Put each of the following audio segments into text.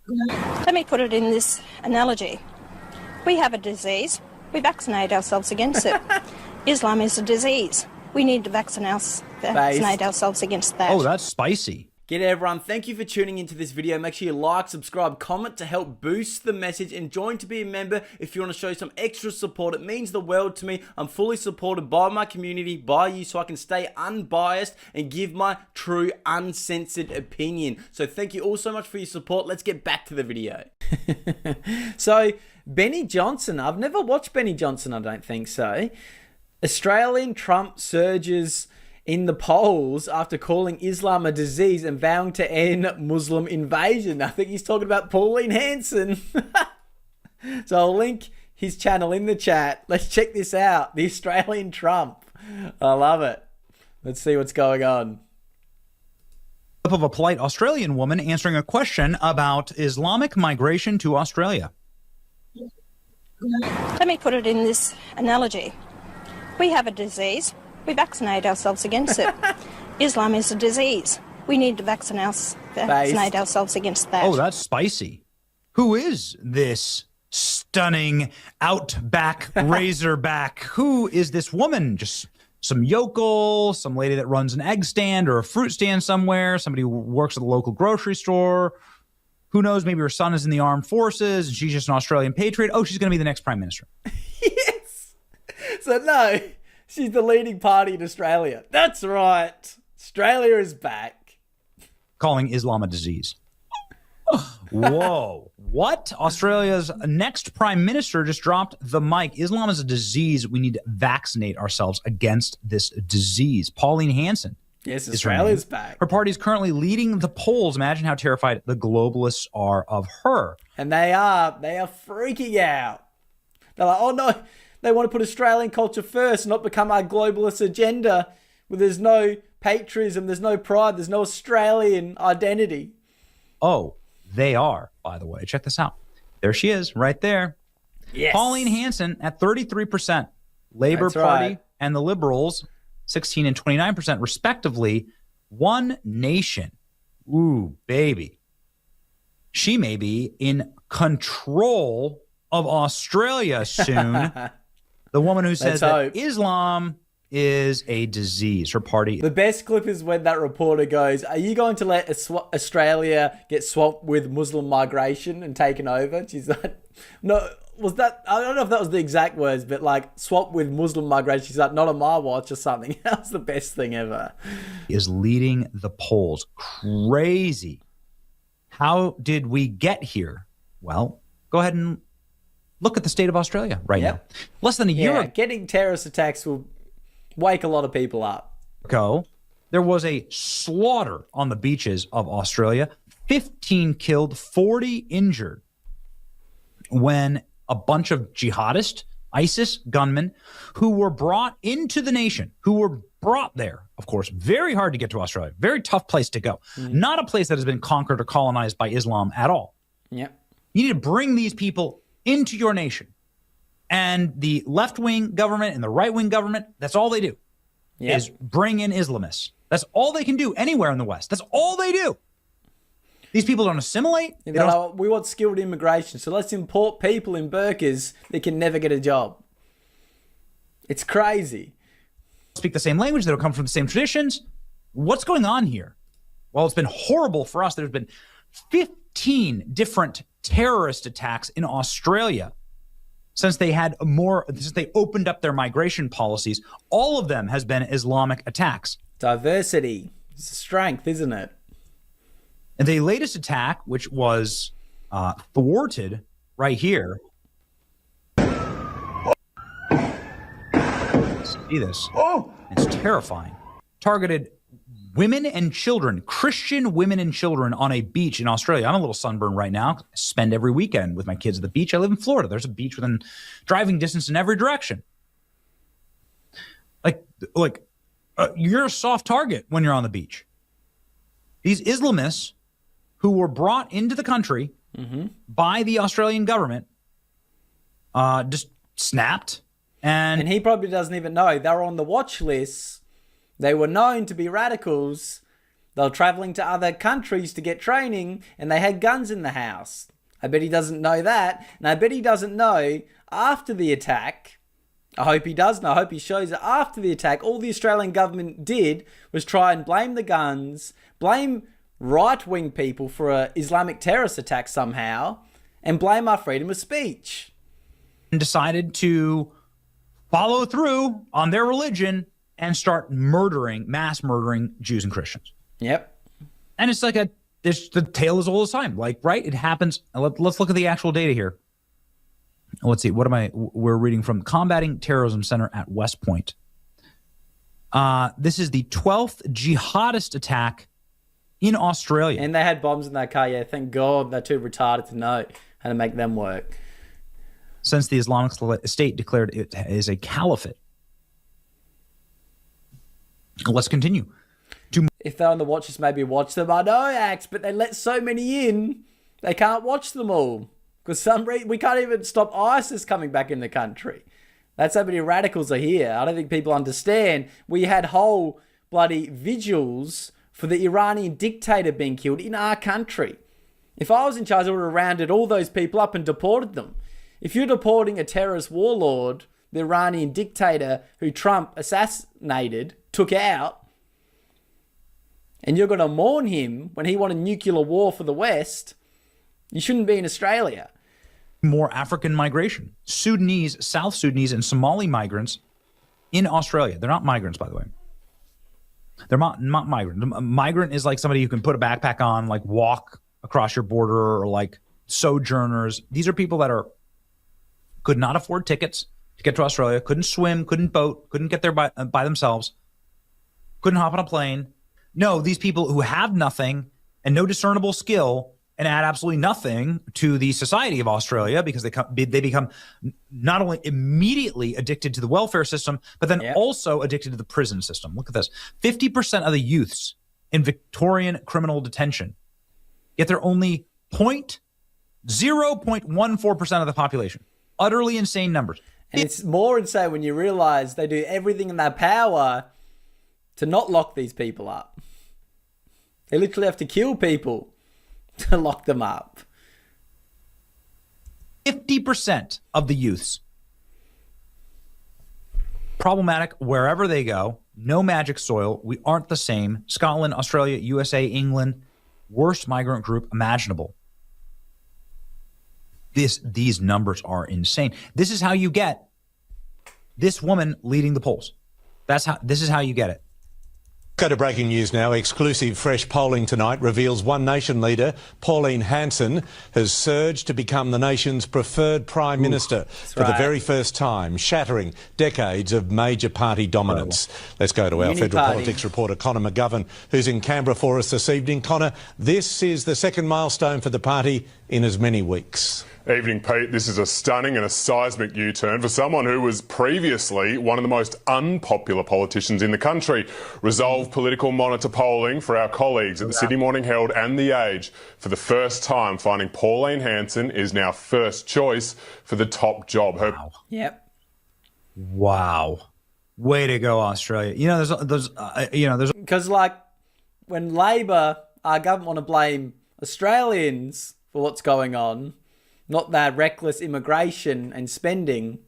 Let me put it in this analogy. We have a disease. We vaccinate ourselves against it. Islam is a disease. We need to vaccinate ourselves against that. Oh, that's spicy. G'day everyone, thank you for tuning into this video. Make sure you like, subscribe, comment to help boost the message, and join to be a member if you want to show some extra support. It means the world to me. I'm fully supported by my community, by you, so I can stay unbiased and give my true, uncensored opinion. So thank you all so much for your support. Let's get back to the video. So, Benny Johnson. I've never watched Benny Johnson, I don't think so. Australian Trump surges in the polls after calling Islam a disease and vowing to end Muslim invasion. I think he's talking about Pauline Hanson. So I'll link his channel in the chat. Let's check this out. The Australian Trump. I love it. Let's see what's going on. Of a polite Australian woman answering a question about Islamic migration to Australia. Let me put it in this analogy. We have a disease. We vaccinate ourselves against it. Islam is a disease. We need to vaccinate ourselves against that. Oh, that's spicy. Who is this stunning outback razorback? Who is this woman? Just some yokel, some lady that runs an egg stand or a fruit stand somewhere, somebody who works at a local grocery store. Who knows? Maybe her son is in the armed forces and she's just an Australian patriot. Oh, she's going to be the next prime minister. Yes. So no. She's the leading party in Australia. That's right. Australia is back. Calling Islam a disease. Whoa. What? Australia's next prime minister just dropped the mic. Islam is a disease. We need to vaccinate ourselves against this disease. Pauline Hanson. Yes, Australia's back. Her party is currently leading the polls. Imagine how terrified the globalists are of her. And they are freaking out. They're like, oh no. They want to put Australian culture first, not become our globalist agenda where there's no patriotism, there's no pride, there's no Australian identity. Oh, they are, by the way. Check this out. There she is, right there. Yes. Pauline Hanson at 33%. Labor That's Party right. and the Liberals, 16 and 29%, respectively. One nation. Ooh, baby. She may be in control of Australia soon. The woman who says that Islam is a disease. Her party. The best clip is when that reporter goes, are you going to let Australia get swamped with Muslim migration and taken over? She's like, no, was that, I don't know if that was the exact words, but like swamped with Muslim migration. She's like, not on my watch or something. That was the best thing ever. Is leading the polls. Crazy. How did we get here? Well, go ahead and look at the state of Australia right now. Less than a year ago. Getting terrorist attacks will wake a lot of people up. There was a slaughter on the beaches of Australia. 15 killed, 40 injured when a bunch of jihadist, ISIS gunmen who were brought into the nation, who were brought there, of course, very hard to get to Australia, very tough place to go. Not a place that has been conquered or colonized by Islam at all. Yep. You need to bring these people into your nation. And the left-wing government and the right-wing government, that's all they do, is bring in Islamists. That's all they can do anywhere in the West. That's all they do. These people don't assimilate. We want skilled immigration, so let's import people in burqas that can never get a job. It's crazy. Speak the same language. They don't come from the same traditions. What's going on here? Well, it's been horrible for us. There's been 15 different terrorist attacks in Australia since they opened up their migration policies. All of them has been Islamic attacks. Diversity. It's a strength, isn't it? And the latest attack, which was thwarted right here. See this. It's terrifying. Targeted women and children, Christian women and children on a beach in Australia. I'm a little sunburned right now. I spend every weekend with my kids at the beach. I live in Florida. There's a beach within driving distance in every direction. You're a soft target when you're on the beach. These Islamists who were brought into the country by the Australian government just snapped. And he probably doesn't even know. They're on the watch list. They were known to be radicals. They were traveling to other countries to get training, and they had guns in the house. I bet he doesn't know that, and I bet he doesn't know after the attack. I hope he does know. I hope he shows that after the attack, all the Australian government did was try and blame the guns, blame right-wing people for an Islamic terrorist attack somehow, and blame our freedom of speech. And decided to follow through on their religion and start mass murdering Jews and Christians. Yep. And it's like the tale is all the time. Like, right? It happens. Let's look at the actual data here. Let's see. We're reading from Combating Terrorism Center at West Point. This is the 12th jihadist attack in Australia. And they had bombs in that car. Yeah, thank God they're too retarded to know how to make them work. Since the Islamic State declared it as a caliphate. Let's continue. If they're on the watch list, maybe watch them. I know, Axe, but they let so many in, they can't watch them all. Because some reason we can't even stop ISIS coming back in the country. That's how many radicals are here. I don't think people understand. We had whole bloody vigils for the Iranian dictator being killed in our country. If I was in charge, I would have rounded all those people up and deported them. If you're deporting a terrorist warlord, the Iranian dictator who Trump assassinated, took out, and you're going to mourn him when he wanted nuclear war for the West, you shouldn't be in Australia. More African migration. Sudanese, South Sudanese, and Somali migrants in Australia. They're not migrants, by the way. They're not migrants. A migrant is like somebody who can put a backpack on, like walk across your border, or like sojourners. These are people that could not afford tickets to get to Australia, couldn't swim, couldn't boat, couldn't get there by themselves, couldn't hop on a plane. No, these people who have nothing and no discernible skill and add absolutely nothing to the society of Australia, because they become not only immediately addicted to the welfare system, but then also addicted to the prison system. Look at this. 50% of the youths in Victorian criminal detention, yet they're only 0.14% of the population. Utterly insane numbers. And it's more insane when you realize they do everything in their power to not lock these people up. They literally have to kill people to lock them up. 50% of the youths. Problematic wherever they go. No magic soil. We aren't the same. Scotland, Australia, USA, England. Worst migrant group imaginable. These numbers are insane. This is how you get this woman leading the polls. This is how you get it. Go to breaking news now. Exclusive fresh polling tonight reveals One Nation leader Pauline Hanson has surged to become the nation's preferred Prime Minister for the very first time, shattering decades of major party dominance. Let's go to our federal politics reporter Connor McGovern, who's in Canberra for us this evening. Connor, this is the second milestone for the party in as many weeks. Evening, Pete. This is a stunning and a seismic U-turn for someone who was previously one of the most unpopular politicians in the country. Resolve political monitor polling for our colleagues at the Sydney Morning Herald and The Age for the first time finding Pauline Hanson is now first choice for the top job. Wow. Way to go, Australia. You know, there's because like when Labor, our government want to blame Australians for what's going on, not that reckless immigration and spending.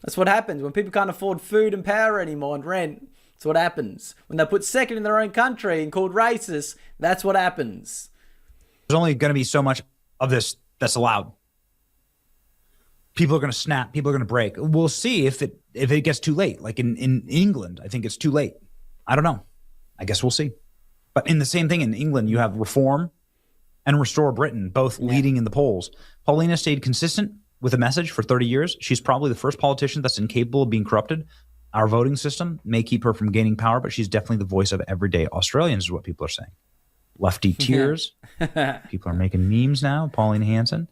That's what happens when people can't afford food and power anymore and rent. That's what happens. When they're put second in their own country and called racist, that's what happens. There's only going to be so much of this that's allowed. People are going to snap. People are going to break. We'll see if it gets too late. Like in England, I think it's too late. I don't know. I guess we'll see. But in the same thing in England, you have Reform and Restore Britain, both leading in the polls. Pauline has stayed consistent with a message for 30 years. She's probably the first politician that's incapable of being corrupted. Our voting system may keep her from gaining power, but she's definitely the voice of everyday Australians, is what people are saying. Lefty tears. People are making memes now. Pauline Hanson.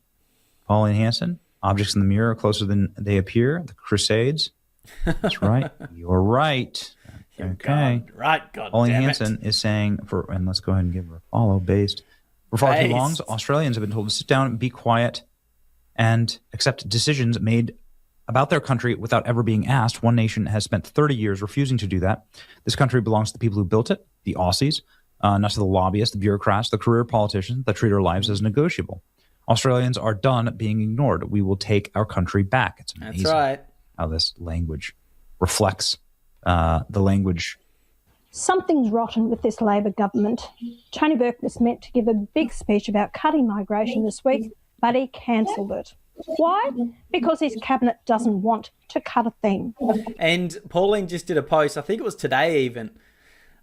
Objects in the mirror are closer than they appear. The Crusades. That's right. You're right. Okay. God Pauline damn Hanson is saying, and let's go ahead and give her a follow based. For far too long, Australians have been told to sit down, be quiet, and accept decisions made about their country without ever being asked. One Nation has spent 30 years refusing to do that. This country belongs to the people who built it, the Aussies. not to the lobbyists, the bureaucrats, the career politicians that treat our lives as negotiable. Australians are done being ignored. We will take our country back. It's amazing how this language reflects the language. Something's rotten with this Labor government. Tony Burke was meant to give a big speech about cutting migration this week, but he cancelled it. Why? Because his cabinet doesn't want to cut a thing. And Pauline just did a post, I think it was today even,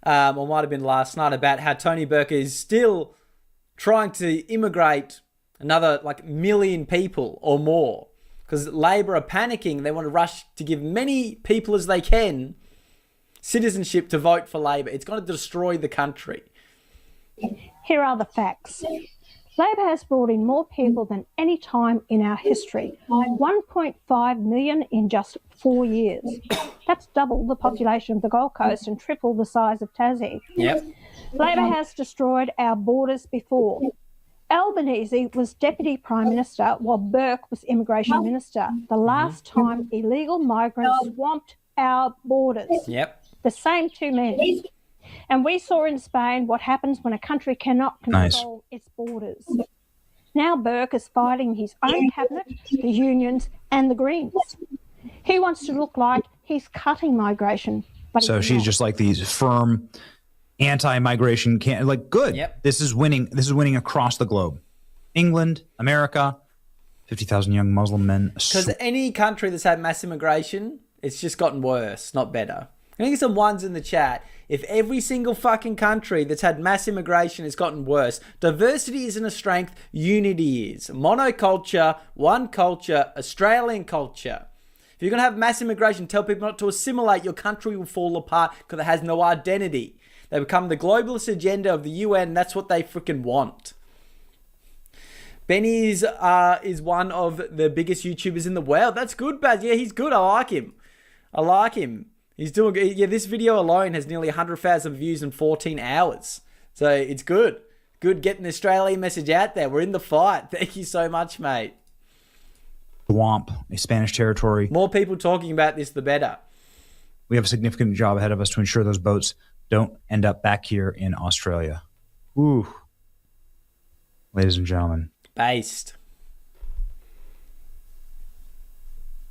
or might have been last night, about how Tony Burke is still trying to immigrate another million people or more, because Labor are panicking. They want to rush to give many people as they can citizenship to vote for Labor. It's going to destroy the country. Here are the facts. Labor has brought in more people than any time in our history. 1.5 million in just 4 years. That's double the population of the Gold Coast and triple the size of Tassie. Yep. Labor has destroyed our borders before. Albanese was Deputy Prime Minister while Burke was Immigration Minister. The last time illegal migrants swamped our borders. Yep. The same two men. And we saw in Spain what happens when a country cannot control its borders. Now Burke is fighting his own cabinet, the unions and the Greens. He wants to look like he's cutting migration. But so she's just like these firm anti-migration good. Yep. This is winning across the globe. England, America, 50,000 young Muslim men. Because any country that's had mass immigration, it's just gotten worse, not better. I think some ones in the chat. If every single fucking country that's had mass immigration has gotten worse, diversity isn't a strength, unity is. Monoculture, one culture, Australian culture. If you're going to have mass immigration, tell people not to assimilate, your country will fall apart because it has no identity. They become the globalist agenda of the UN, and that's what they freaking want. Benny is one of the biggest YouTubers in the world. That's good, Baz. Yeah, he's good. I like him. He's doing good. Yeah, this video alone has nearly 100,000 views in 14 hours. So it's good. Good getting the Australian message out there. We're in the fight. Thank you so much, mate. Swamp, a Spanish territory. More people talking about this, the better. We have a significant job ahead of us to ensure those boats don't end up back here in Australia. Ooh. Ladies and gentlemen. Based.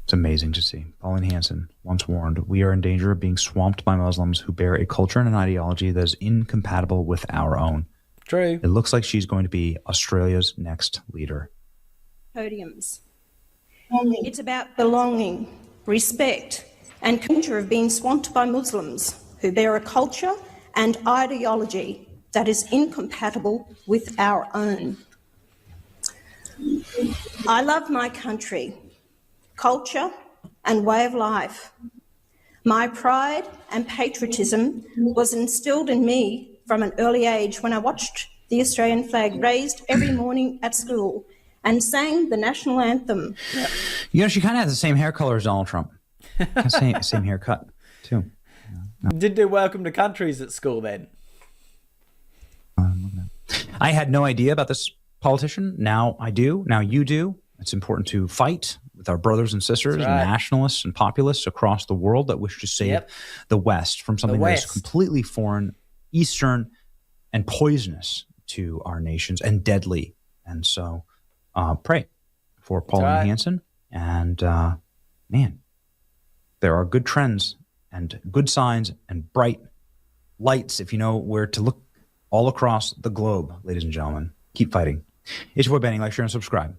It's amazing to see. Pauline Hanson once warned, we are in danger of being swamped by Muslims who bear a culture and an ideology that is incompatible with our own. True. It looks like she's going to be Australia's next leader. Podiums. It's about belonging, respect, and culture of being swamped by Muslims who bear a culture and ideology that is incompatible with our own. I love my country, culture, and way of life. My pride and patriotism was instilled in me from an early age when I watched the Australian flag raised every morning at school and sang the national anthem. You know, she kind of has the same hair color as Donald Trump. Same haircut, too. Did do Welcome to Countries at school then? I had no idea about this politician. Now I do. Now you do. It's important to fight with our brothers and sisters, nationalists and populists across the world that wish to save the West from something that is completely foreign, Eastern, and poisonous to our nations and deadly. And so pray for Pauline Hanson. And man, there are good trends and good signs and bright lights if you know where to look all across the globe, ladies and gentlemen. Keep fighting. It's your boy Benny. Like, share, and subscribe.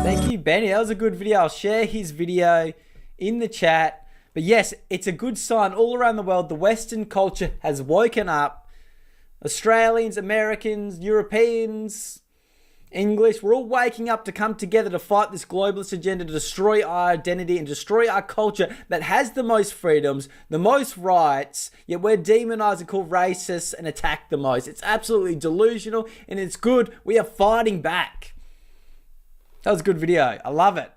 Thank you, Benny. That was a good video. I'll share his video in the chat. But yes, it's a good sign all around the world. The Western culture has woken up. Australians, Americans, Europeans, English, we're all waking up to come together to fight this globalist agenda, to destroy our identity and destroy our culture that has the most freedoms, the most rights, yet we're demonized and called racist and attacked the most. It's absolutely delusional and it's good. We are fighting back. That was a good video. I love it.